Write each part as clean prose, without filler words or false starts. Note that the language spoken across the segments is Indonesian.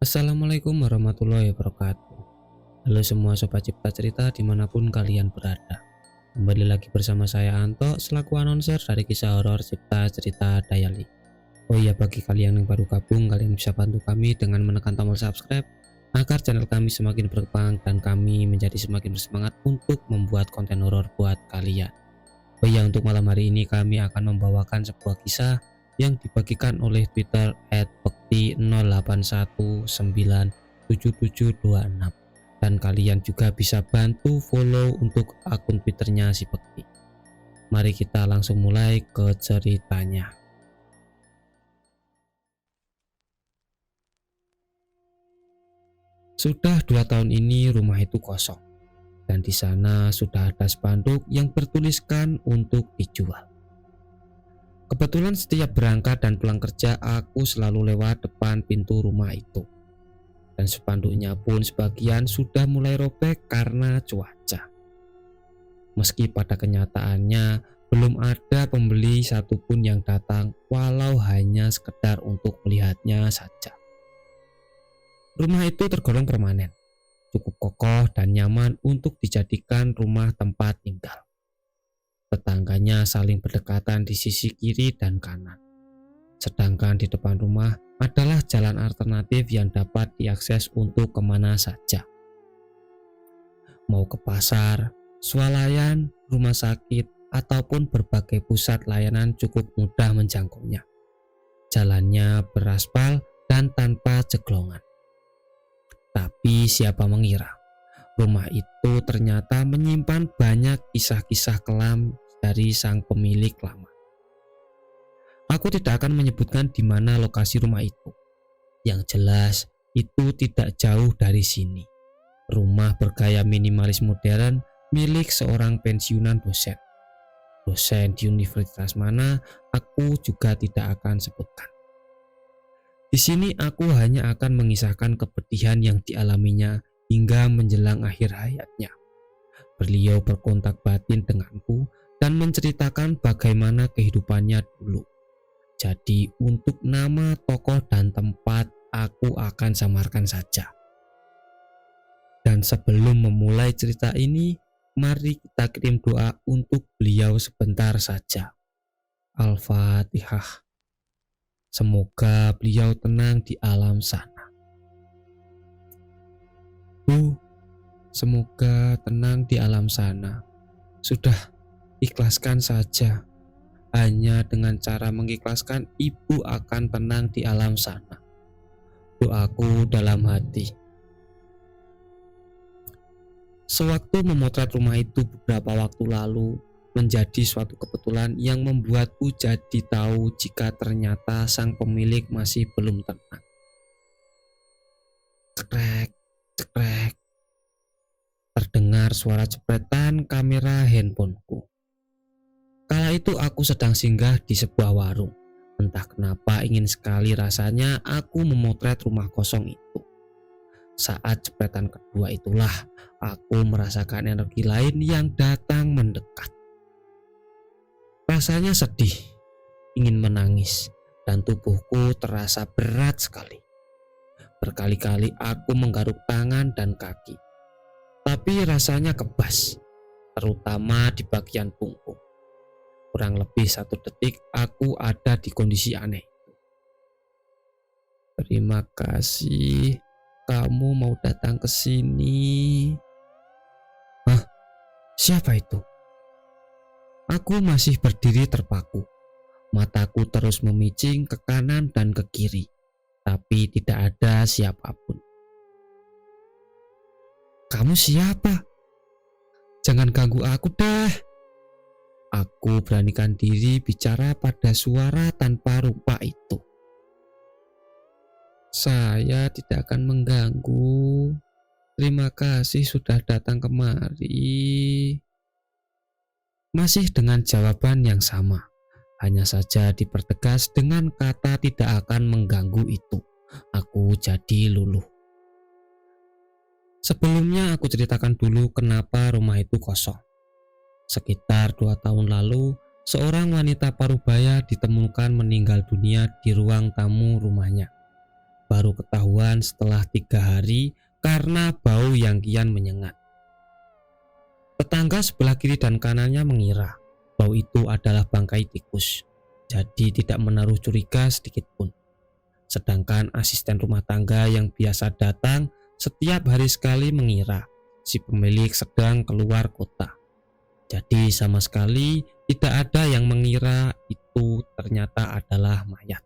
Assalamualaikum warahmatullahi wabarakatuh. Halo semua sobat cipta cerita dimanapun kalian berada. Kembali lagi bersama saya Anto selaku announcer dari kisah horor cipta cerita Dayali. Oh iya, bagi kalian yang baru gabung, kalian bisa bantu kami dengan menekan tombol subscribe agar channel kami semakin berkembang dan kami menjadi semakin bersemangat untuk membuat konten horor buat kalian. Oh iya, untuk malam hari ini kami akan membawakan sebuah kisah yang dibagikan oleh Twitter @bekti08197726, dan kalian juga bisa bantu follow untuk akun Twitternya si Bekti. Mari kita langsung mulai ke ceritanya. Sudah 2 tahun ini rumah itu kosong, dan di sana sudah ada spanduk yang bertuliskan untuk dijual. Kebetulan setiap berangkat dan pulang kerja aku selalu lewat depan pintu rumah itu. Dan spanduknya pun sebagian sudah mulai robek karena cuaca. Meski pada kenyataannya belum ada pembeli satupun yang datang, walau hanya sekedar untuk melihatnya saja. Rumah itu tergolong permanen, cukup kokoh dan nyaman untuk dijadikan rumah tempat tinggal. Tetangganya saling berdekatan di sisi kiri dan kanan. Sedangkan di depan rumah adalah jalan alternatif yang dapat diakses untuk kemana saja. Mau ke pasar, swalayan, rumah sakit, ataupun berbagai pusat layanan cukup mudah menjangkaunya. Jalannya beraspal dan tanpa ceglongan. Tapi siapa mengira, rumah itu ternyata menyimpan banyak kisah-kisah kelam dari sang pemilik lama. Aku tidak akan menyebutkan di mana lokasi rumah itu. Yang jelas, itu tidak jauh dari sini. Rumah bergaya minimalis modern milik seorang pensiunan dosen. Dosen di universitas mana, aku juga tidak akan sebutkan. Di sini aku hanya akan mengisahkan kepedihan yang dialaminya hingga menjelang akhir hayatnya. Beliau berkontak batin denganku dan menceritakan bagaimana kehidupannya dulu. Jadi untuk nama, tokoh, dan tempat aku akan samarkan saja. Dan sebelum memulai cerita ini, mari kita kirim doa untuk beliau sebentar saja. Al-Fatihah. Semoga beliau tenang di alam sana. Bu, semoga tenang di alam sana. Sudah, ikhlaskan saja. Hanya dengan cara mengikhlaskan, ibu akan tenang di alam sana. Doaku dalam hati. Sewaktu memotret rumah itu beberapa waktu lalu, menjadi suatu kebetulan yang membuatku jadi tahu jika ternyata sang pemilik masih belum tenang. Cekrek, cekrek. Terdengar suara jepretan kamera handphoneku. Kala itu aku sedang singgah di sebuah warung. Entah kenapa ingin sekali rasanya aku memotret rumah kosong itu. Saat jepretan kedua itulah aku merasakan energi lain yang datang mendekat. Rasanya sedih, ingin menangis, dan tubuhku terasa berat sekali. Berkali-kali aku menggaruk tangan dan kaki. Tapi rasanya kebas, terutama di bagian punggung. Kurang lebih 1 detik aku ada di kondisi aneh. Terima kasih, kamu mau datang ke sini. Hah? Siapa itu? Aku masih berdiri terpaku. Mataku terus memicing ke kanan dan ke kiri, tapi tidak ada siapapun. Kamu siapa? Jangan ganggu aku dah. Aku beranikan diri bicara pada suara tanpa rupa itu. Saya tidak akan mengganggu. Terima kasih sudah datang kemari. Masih dengan jawaban yang sama. Hanya saja dipertegas dengan kata tidak akan mengganggu itu. Aku jadi luluh. Sebelumnya aku ceritakan dulu kenapa rumah itu kosong. Sekitar 2 tahun lalu, seorang wanita parubaya ditemukan meninggal dunia di ruang tamu rumahnya. baru ketahuan setelah 3 hari karena bau yang kian menyengat. Tetangga sebelah kiri dan kanannya mengira bau itu adalah bangkai tikus, jadi tidak menaruh curiga sedikit pun. Sedangkan asisten rumah tangga yang biasa datang setiap hari sekali mengira si pemilik sedang keluar kota. Jadi sama sekali tidak ada yang mengira itu ternyata adalah mayat.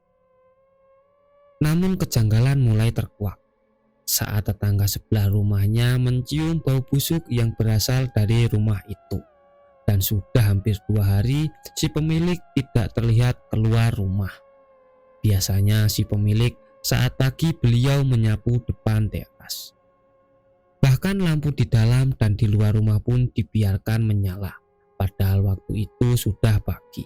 Namun kejanggalan mulai terkuak saat tetangga sebelah rumahnya mencium bau busuk yang berasal dari rumah itu. Dan sudah hampir 2 hari si pemilik tidak terlihat keluar rumah. Biasanya si pemilik saat pagi beliau menyapu depan teras. Bahkan lampu di dalam dan di luar rumah pun dibiarkan menyala, padahal waktu itu sudah pagi.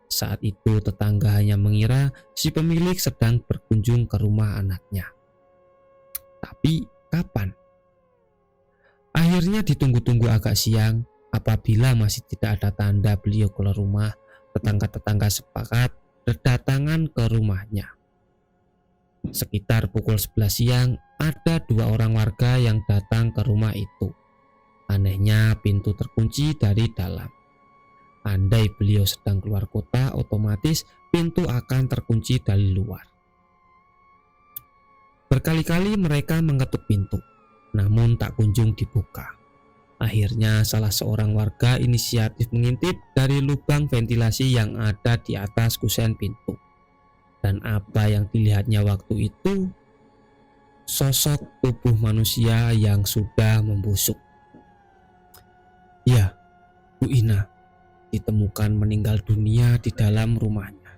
Saat itu tetangga hanya mengira si pemilik sedang berkunjung ke rumah anaknya. Tapi kapan? Akhirnya ditunggu-tunggu agak siang. Apabila masih tidak ada tanda beliau keluar rumah, tetangga-tetangga sepakat berdatangan ke rumahnya. Sekitar pukul 11 siang, ada 2 orang warga yang datang ke rumah itu. Anehnya pintu terkunci dari dalam. Andai beliau sedang keluar kota, otomatis pintu akan terkunci dari luar. Berkali-kali mereka mengetuk pintu, namun tak kunjung dibuka. Akhirnya salah seorang warga inisiatif mengintip dari lubang ventilasi yang ada di atas kusen pintu. Dan apa yang dilihatnya waktu itu? Sosok tubuh manusia yang sudah membusuk. Ya, Bu Ina ditemukan meninggal dunia di dalam rumahnya.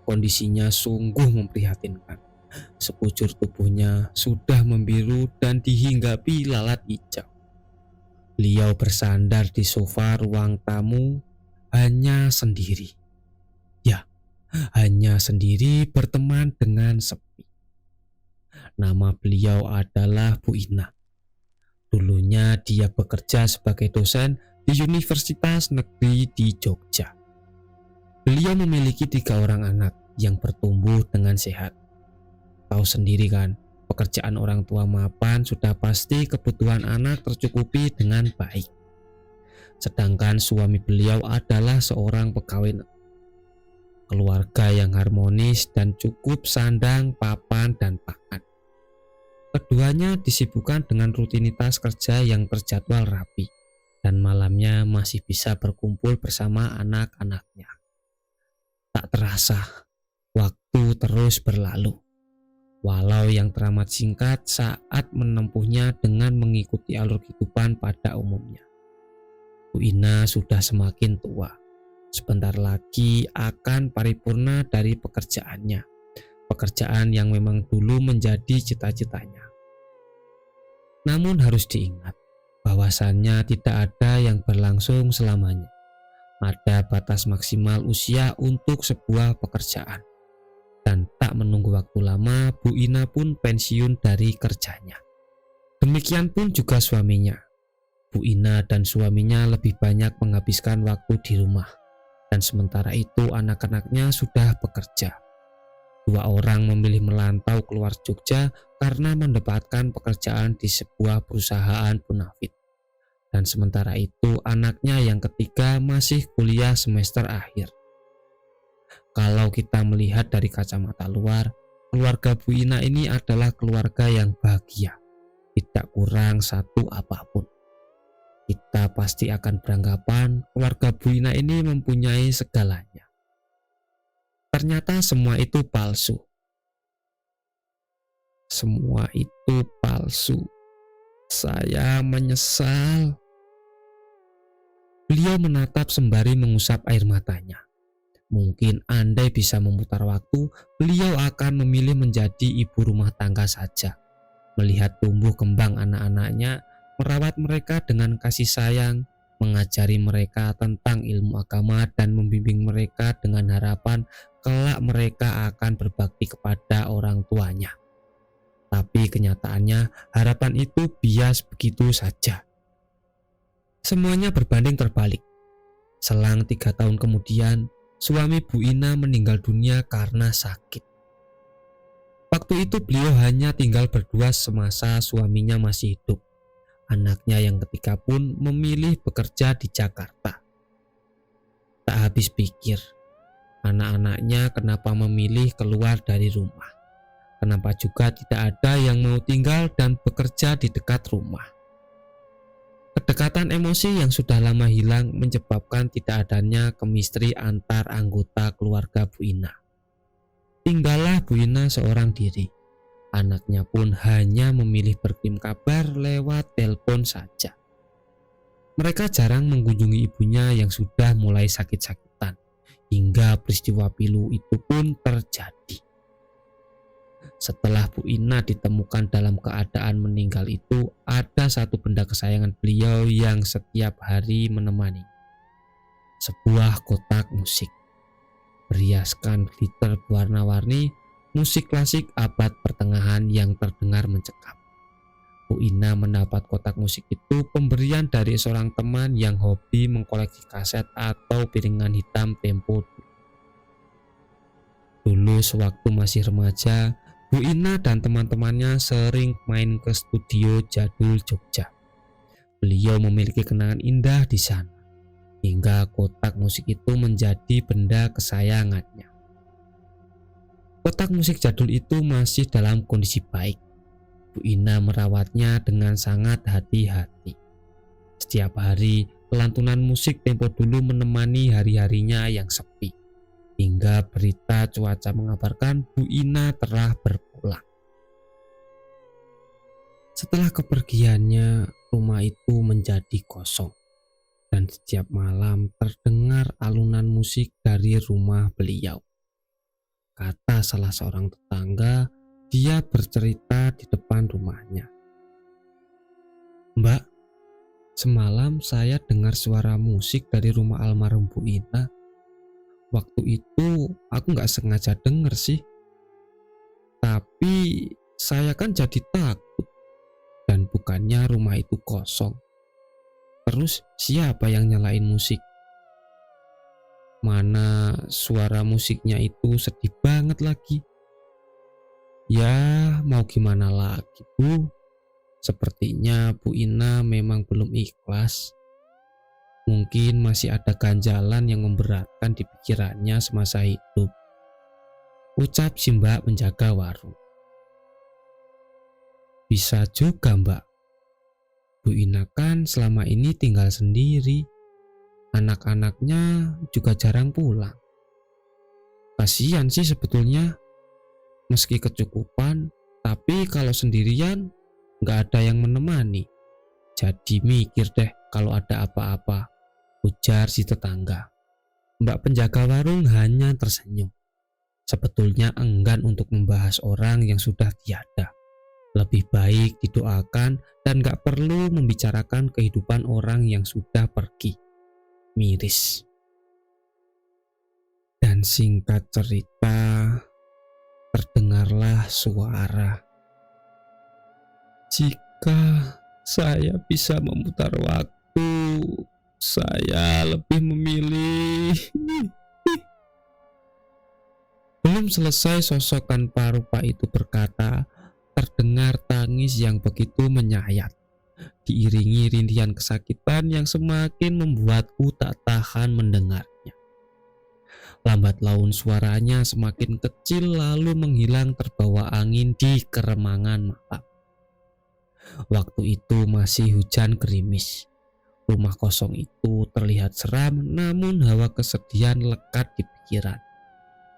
Kondisinya sungguh memprihatinkan. Sekujur tubuhnya sudah membiru dan dihinggapi lalat hijau. Beliau bersandar di sofa ruang tamu hanya sendiri. Ya, hanya sendiri berteman dengan sepi. Nama beliau adalah Bu Ina. Dulunya dia bekerja sebagai dosen di Universitas Negeri di Jogja. Beliau memiliki 3 orang anak yang bertumbuh dengan sehat. Tahu sendiri kan, pekerjaan orang tua mapan sudah pasti kebutuhan anak tercukupi dengan baik. Sedangkan suami beliau adalah seorang pegawai keluarga yang harmonis dan cukup sandang, papan, dan pakan. Keduanya disibukkan dengan rutinitas kerja yang terjadwal rapi, dan malamnya masih bisa berkumpul bersama anak-anaknya. Tak terasa, waktu terus berlalu. Walau yang teramat singkat saat menempuhnya dengan mengikuti alur kehidupan pada umumnya. Bu Ina sudah semakin tua. Sebentar lagi akan paripurna dari pekerjaannya. Pekerjaan yang memang dulu menjadi cita-citanya. Namun harus diingat, bahwasannya tidak ada yang berlangsung selamanya. Ada batas maksimal usia untuk sebuah pekerjaan. Dan tak menunggu waktu lama, Bu Ina pun pensiun dari kerjanya. Demikian pun juga suaminya. Bu Ina dan suaminya lebih banyak menghabiskan waktu di rumah. Dan sementara itu anak-anaknya sudah bekerja. 2 orang memilih merantau keluar Jogja karena mendapatkan pekerjaan di sebuah perusahaan bonafit. Dan sementara itu anaknya yang ketiga masih kuliah semester akhir. Kalau kita melihat dari kacamata luar, keluarga Bu Ina ini adalah keluarga yang bahagia, tidak kurang satu apapun. Kita pasti akan beranggapan keluarga Bu Ina ini mempunyai segalanya. Ternyata semua itu palsu. Semua itu palsu. Saya menyesal. Beliau menatap sembari mengusap air matanya. Mungkin andai bisa memutar waktu, beliau akan memilih menjadi ibu rumah tangga saja. Melihat tumbuh kembang anak-anaknya, merawat mereka dengan kasih sayang, mengajari mereka tentang ilmu agama dan membimbing mereka dengan harapan kelak mereka akan berbakti kepada orang tuanya. Tapi kenyataannya harapan itu bias begitu saja. Semuanya berbanding terbalik. Selang 3 tahun kemudian, suami Bu Ina meninggal dunia karena sakit. Waktu Waktu itu beliau hanya tinggal berdua semasa suaminya masih hidup. Anaknya yang ketiga pun memilih bekerja di Jakarta. Tak habis pikir, anak-anaknya kenapa memilih keluar dari rumah. Kenapa juga tidak ada yang mau tinggal dan bekerja di dekat rumah. Kedekatan emosi yang sudah lama hilang menyebabkan tidak adanya kemistri antar anggota keluarga Bu Ina. Tinggallah Bu Ina seorang diri. Anaknya pun hanya memilih berkirim kabar lewat telepon saja. Mereka jarang mengunjungi ibunya yang sudah mulai sakit-sakitan, hingga peristiwa pilu itu pun terjadi. Setelah Bu Ina ditemukan dalam keadaan meninggal itu, ada satu benda kesayangan beliau yang setiap hari menemani. Sebuah kotak musik, berhiaskan glitter berwarna-warni, musik klasik abad pertengahan yang terdengar mencekam. Bu Ina mendapat kotak musik itu pemberian dari seorang teman yang hobi mengkoleksi kaset atau piringan hitam tempo. Dulu sewaktu masih remaja, Bu Ina dan teman-temannya sering main ke studio jadul Jogja. Beliau memiliki kenangan indah di sana, hingga kotak musik itu menjadi benda kesayangannya. Kotak musik jadul itu masih dalam kondisi baik. Bu Ina merawatnya dengan sangat hati-hati. Setiap hari, lantunan musik tempo dulu menemani hari-harinya yang sepi. Hingga berita cuaca mengabarkan Bu Ina telah berpulang. Setelah kepergiannya, rumah itu menjadi kosong. Dan setiap malam terdengar alunan musik dari rumah beliau. Kata salah seorang tetangga, dia bercerita di depan rumahnya. "Mbak, semalam saya dengar suara musik dari rumah almarhum Bu Ina. Waktu itu aku gak sengaja denger sih. Tapi saya kan jadi takut. Dan bukannya rumah itu kosong. Terus siapa yang nyalain musik? Mana suara musiknya itu sedih banget lagi. Ya mau gimana lagi Bu. Sepertinya Bu Ina memang belum ikhlas. Mungkin masih ada ganjalan yang memberatkan di pikirannya semasa hidup," ucap si Mbak penjaga warung. "Bisa juga Mbak. Bu Ina kan selama ini tinggal sendiri. Anak-anaknya juga jarang pulang. Kasihan sih sebetulnya. Meski kecukupan, tapi kalau sendirian gak ada yang menemani. Jadi mikir deh kalau ada apa-apa," ujar si tetangga. Mbak penjaga warung hanya tersenyum. Sebetulnya enggan untuk membahas orang yang sudah tiada. Lebih baik didoakan dan gak perlu membicarakan kehidupan orang yang sudah pergi. Miris. Dan singkat cerita, terdengarlah suara. "Jika saya bisa memutar waktu, saya lebih memilih..." Belum selesai sosok tanpa rupa itu berkata, terdengar tangis yang begitu menyayat, diiringi rintihan kesakitan yang semakin membuatku tak tahan mendengarnya. Lambat laun suaranya semakin kecil lalu menghilang terbawa angin di keremangan malam. Waktu itu masih hujan gerimis. Rumah kosong itu terlihat seram, namun hawa kesedihan lekat di pikiran.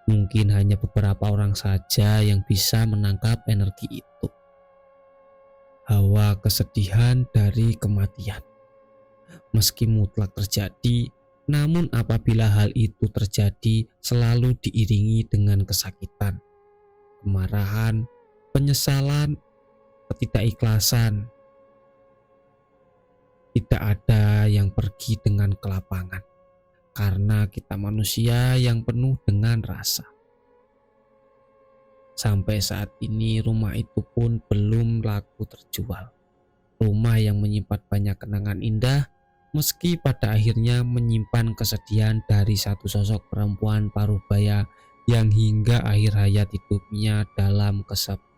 Mungkin hanya beberapa orang saja yang bisa menangkap energi itu. Hawa kesedihan dari kematian. Meski mutlak terjadi, namun apabila hal itu terjadi selalu diiringi dengan kesakitan, kemarahan, penyesalan, ketidakikhlasan. Tidak ada yang pergi dengan kelapangan, karena kita manusia yang penuh dengan rasa. Sampai saat ini rumah itu pun belum laku terjual. Rumah yang menyimpan banyak kenangan indah, meski pada akhirnya menyimpan kesedihan dari satu sosok perempuan parubaya yang hingga akhir hayat hidupnya dalam kesepian.